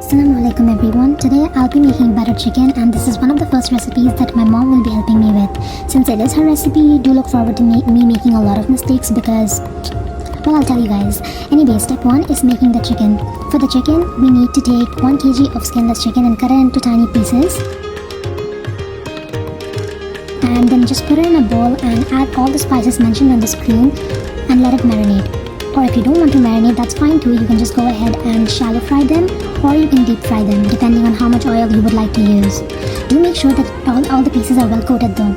Assalamualaikum everyone. Today I'll be making butter chicken and this is one of the first recipes that my mom will be helping me with. Since it is her recipe, do look forward to me making a lot of mistakes because, well, I'll tell you guys. Anyway, step 1 is making the chicken. For the chicken, we need to take 1 kg of skinless chicken and cut it into tiny pieces. And then just put it in a bowl and add all the spices mentioned on the screen and let it marinate. Or if you don't want to marinate, that's fine too. You can just go ahead and shallow fry them or you can deep fry them depending on how much oil you would like to use. Do make sure that all the pieces are well coated though.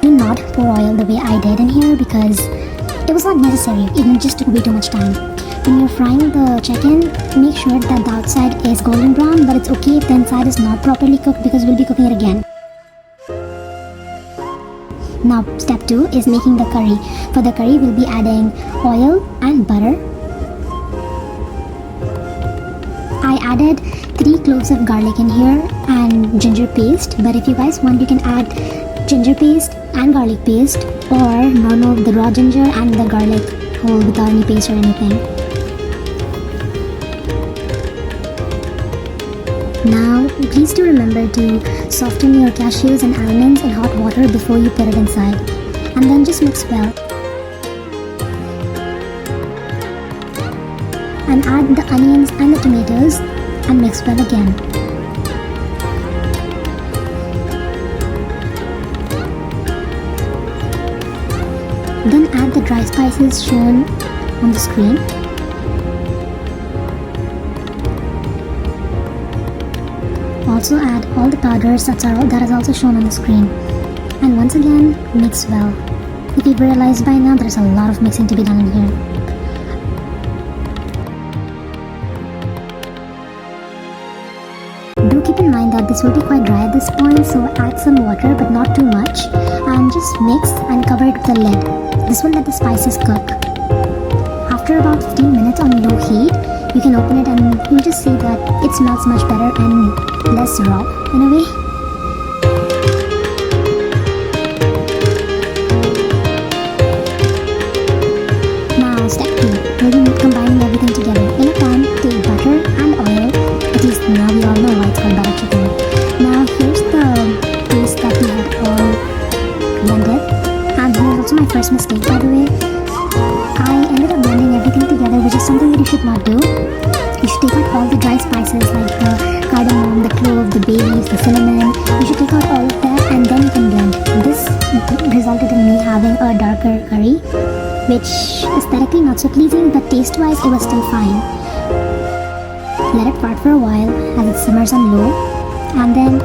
Do not pour oil the way I did in here because it was not necessary. It just took way too much time. When you're frying the chicken, make sure that the outside is golden brown, but it's okay if the inside is not properly cooked because we'll be cooking it again. Now step 2 is making the curry. For the curry, we'll be adding oil and butter. I added 3 cloves of garlic in here and ginger paste, but if you guys want, you can add ginger paste and garlic paste or normal the raw ginger and the garlic whole without any paste or anything. Now, please do remember to soften your cashews and almonds in hot water before you put it inside. And then just mix well. And add the onions and the tomatoes and mix well again. Then add the dry spices shown on the screen. Also add all the powders that is also shown on the screen. And once again, mix well. If you've realized by now, there's a lot of mixing to be done in here. Do keep in mind that this will be quite dry at this point, so add some water but not too much and just mix and cover it with a lid. This will let the spices cook. After about 15 minutes on low heat, you can open it and you'll just see that it smells much better and less raw in a way. Now step 2, we'll be combining everything together. In a pan, take butter and oil. At least now we all know why it's called butter chicken. Now here's the paste that we had all blended. And here's also my first mistake, by the way. I ended up blending everything together, which is something that you should not do. You should take out all the dry spices like the cardamom, the clove, the bay leaves, the cinnamon. You should take out all of that and then you can blend. This resulted in me having a darker curry, which aesthetically not so pleasing, but taste-wise it was still fine. Let it part for a while as it simmers on low. And then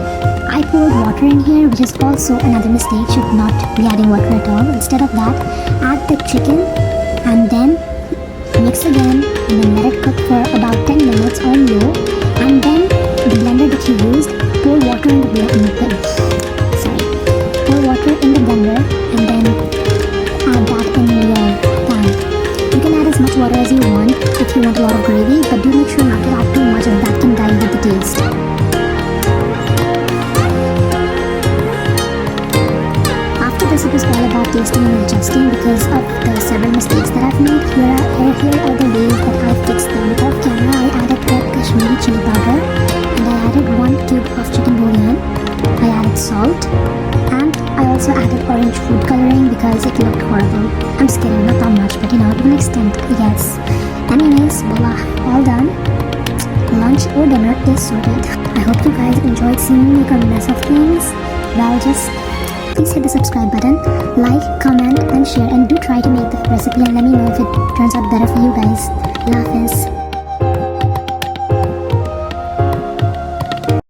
I poured water in here, which is also another mistake. Should not be adding water at all. Instead of that, add the chicken and then mix again and then let it cook for about 10 minutes on low. And then the blender that you used, pour water in the blender and then add that in your pan. You can add as much water as you want if you want a lot of gravy, but do make sure not to add too much as that can dilute the taste. After this, it was all about tasting and adjusting because of the several mistakes that I've made. Here are the ways that I fixed them. Off camera, I added red Kashmiri chili powder and I added 1 cube of chicken bouillon. I added salt and I also added orange food coloring because it looked horrible. I'm just kidding, not that much, but to an extent, yes. Anyways, voila, all done. Lunch or dinner is sorted. I hope you guys enjoyed seeing me make a mess of things. Well, just please hit the subscribe button, like, comment and share, and do try to make the recipe and let me know if it turns out better for you guys. Allah Hafiz.